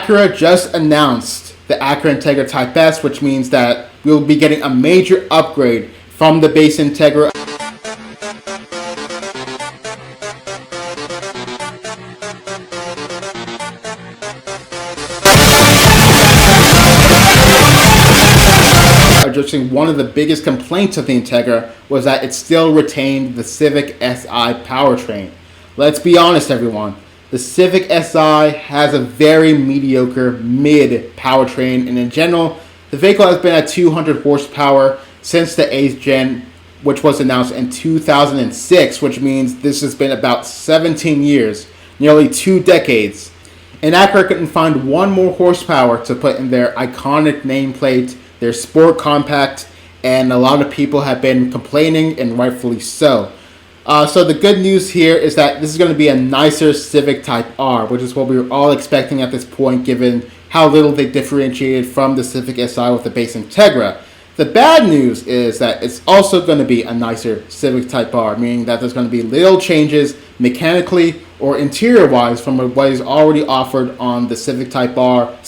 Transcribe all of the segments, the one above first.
Acura just announced the Acura Integra Type S, which means that we'll be getting a major upgrade from the base Integra. Addressing one of the biggest complaints of the Integra was that it still retained the Civic Si powertrain. Let's be honest, everyone. The Civic Si has a very mediocre mid powertrain, and in general, the vehicle has been at 200 horsepower since the 8th gen, which was announced in 2006, which means this has been about 17 years, nearly 2 decades. And Acura couldn't find one more horsepower to put in their iconic nameplate, their sport compact, and a lot of people have been complaining, and rightfully so. So the good news here is that this is going to be a nicer Civic Type R, which is what we were all expecting at this point, given how little they differentiated from the Civic Si with the base Integra. The bad news is that it's also going to be a nicer Civic Type R, meaning that there's going to be little changes mechanically or interior-wise from what is already offered on the Civic Type R /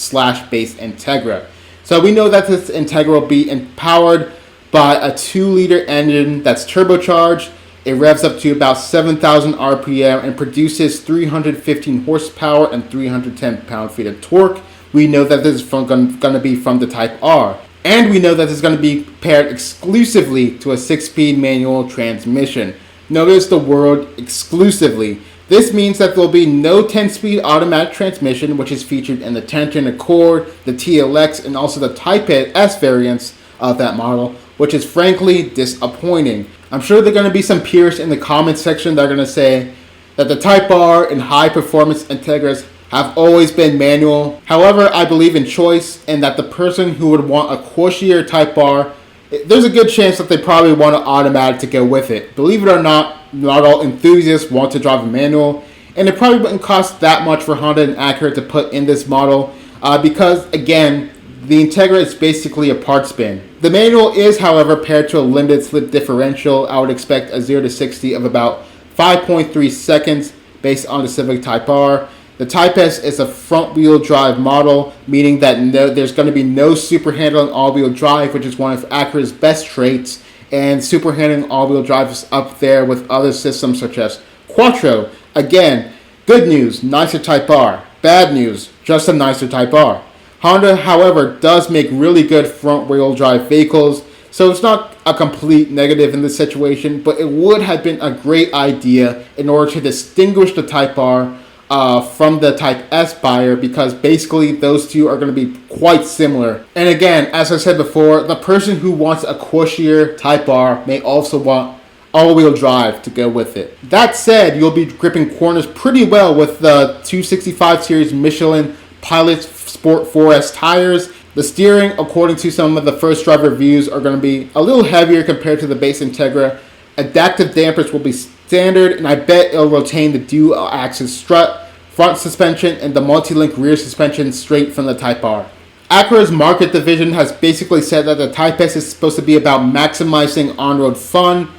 base Integra. So we know that this Integra will be empowered by a 2-liter engine that's turbocharged. It revs up to about 7,000 RPM and produces 315 horsepower and 310 pound-feet of torque. We know that this is going to be from the Type R. And we know that this is going to be paired exclusively to a 6-speed manual transmission. Notice the word exclusively. This means that there will be no 10-speed automatic transmission, which is featured in the Tension Accord, the TLX, and also the Type S variants of that model, which is frankly disappointing. I'm sure there are going to be some peers in the comments section that are going to say that the Type R and high-performance Integras have always been manual. However, I believe in choice, and that the person who would want a cushier Type R, there's a good chance that they probably want an automatic to go with it. Believe it or not all enthusiasts want to drive a manual, and it probably wouldn't cost that much for Honda and Acura to put in this model because, again, the Integra is basically a parts bin. The manual is, however, paired to a limited slip differential. I would expect a 0 to 60 of about 5.3 seconds based on the Civic Type R. The Type S is a front-wheel drive model, meaning that there's going to be no super handling all-wheel drive, which is one of Acura's best traits, and super handling all-wheel drive is up there with other systems such as Quattro. Again, good news, nicer Type R. Bad news, just a nicer Type R. Honda, however, does make really good front-wheel drive vehicles, so it's not a complete negative in this situation, but it would have been a great idea in order to distinguish the Type R from the Type S buyer, because basically those two are going to be quite similar. And again, as I said before, the person who wants a cushier Type R may also want all-wheel drive to go with it. That said, you'll be gripping corners pretty well with the 265 series Michelin Pilot Sport 4S tires. The steering, according to some of the first drive reviews, are going to be a little heavier compared to the base Integra. Adaptive dampers will be standard, and I bet it'll retain the dual axis strut, front suspension, and the multi-link rear suspension straight from the Type R. Acura's market division has basically said that the Type S is supposed to be about maximizing on-road fun,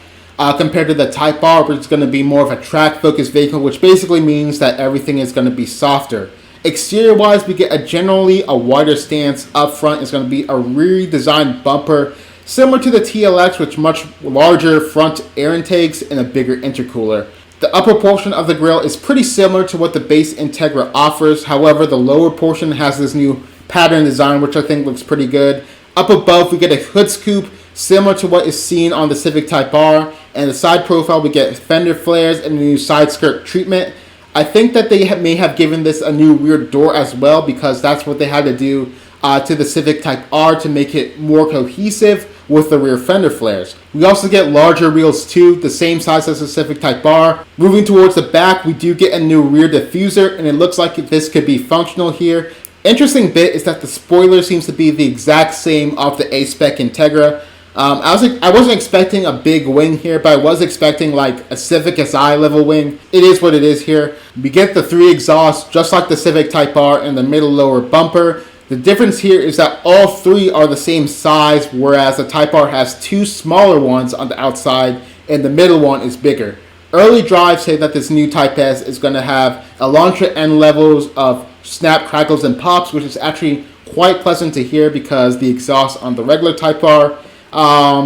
compared to the Type R, which is going to be more of a track-focused vehicle, which basically means that everything is going to be softer. Exterior-wise, we get generally a wider stance. Up front is going to be a redesigned bumper, similar to the TLX, with much larger front air intakes and a bigger intercooler. The upper portion of the grille is pretty similar to what the base Integra offers. However, the lower portion has this new pattern design, which I think looks pretty good. Up above, we get a hood scoop, similar to what is seen on the Civic Type R. And the side profile, we get fender flares and a new side skirt treatment. I think that they may have given this a new rear door as well, because that's what they had to do to the Civic Type R to make it more cohesive with the rear fender flares. We also get larger wheels too, the same size as the Civic Type R. Moving towards the back, we do get a new rear diffuser, and it looks like this could be functional here. Interesting bit is that the spoiler seems to be the exact same of the A-Spec Integra. I wasn't expecting a big wing here, but I was expecting like a Civic Si level wing. It is what it is here. We get the 3 exhausts, just like the Civic Type R, in the middle lower bumper. The difference here is that all 3 are the same size, whereas the Type R has 2 smaller ones on the outside, and the middle one is bigger. Early drives say that this new Type S is going to have Elantra N levels of snap, crackles, and pops, which is actually quite pleasant to hear because the exhaust on the regular Type R,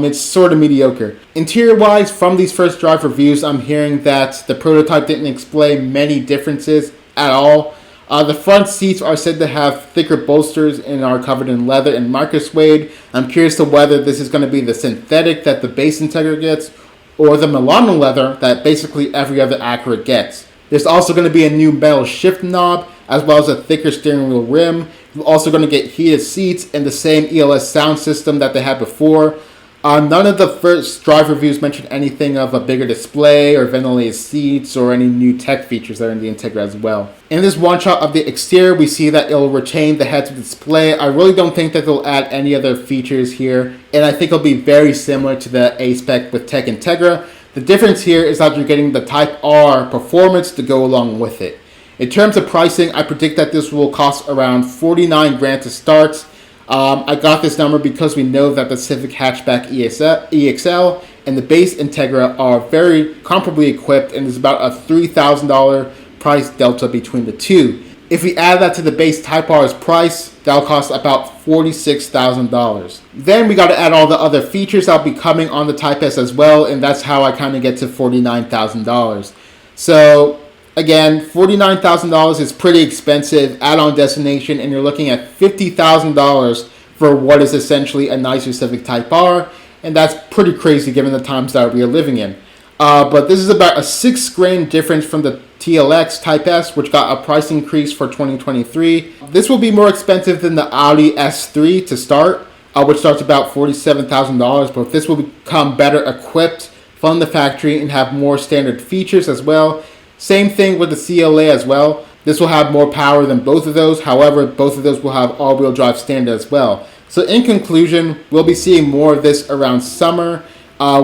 it's sort of mediocre. Interior-wise, from these first drive reviews, I'm hearing that the prototype didn't display many differences at all. The front seats are said to have thicker bolsters and are covered in leather and micro suede. I'm curious to whether this is going to be the synthetic that the base Integra gets or the Milano leather that basically every other Acura gets. There's also going to be a new metal shift knob as well as a thicker steering wheel rim. You're also going to get heated seats and the same ELS sound system that they had before. None of the first drive reviews mentioned anything of a bigger display or ventilated seats or any new tech features that are in the Integra as well. In this one shot of the exterior, we see that it'll retain the heads-up display. I really don't think that they'll add any other features here, and I think it'll be very similar to the A-Spec with Tech Integra. The difference here is that you're getting the Type R performance to go along with it. In terms of pricing, I predict that this will cost around $49,000 to start. I got this number because we know that the Civic Hatchback EXL and the base Integra are very comparably equipped, and there's about a $3,000 price delta between the two. If we add that to the base Type R's price, that'll cost about $46,000. Then we got to add all the other features that'll be coming on the Type S as well, and that's how I kind of get to $49,000. So again, $49,000 is pretty expensive add-on destination, and you're looking at $50,000 for what is essentially a nicer Civic Type R, and that's pretty crazy given the times that we are living in. But this is about a $6,000 difference from the TLX Type S, which got a price increase for 2023. This will be more expensive than the Audi S3 to start, which starts about $47,000, but this will become better equipped from the factory and have more standard features as well. Same thing with the CLA as well. This will have more power than both of those. However, both of those will have all-wheel drive standard as well. So in conclusion, we'll be seeing more of this around summer,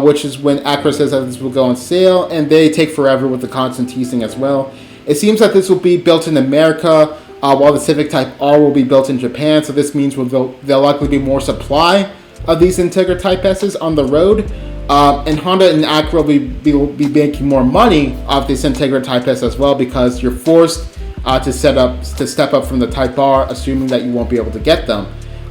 which is when Acura says that this will go on sale, and they take forever with the constant teasing as well. It seems that this will be built in America, while the Civic Type R will be built in Japan. So this means there'll likely be more supply of these Integra Type S's on the road. And Honda and Acura will be making more money off this Integra Type S as well, because you're forced to step up from the Type R, assuming that you won't be able to get them.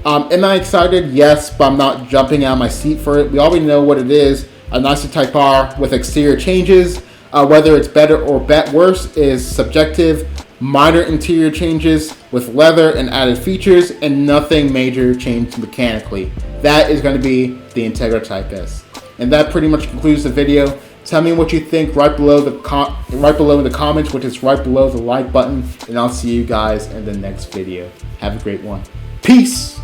Am I excited? Yes, but I'm not jumping out of my seat for it. We already know what it is. A nicer Type R with exterior changes. Whether it's better or worse is subjective. Minor interior changes with leather and added features, and nothing major changed mechanically. That is going to be the Integra Type S. And that pretty much concludes the video. Tell me what you think right below in the comments, which is right below the like button, and I'll see you guys in the next video. Have a great one. Peace!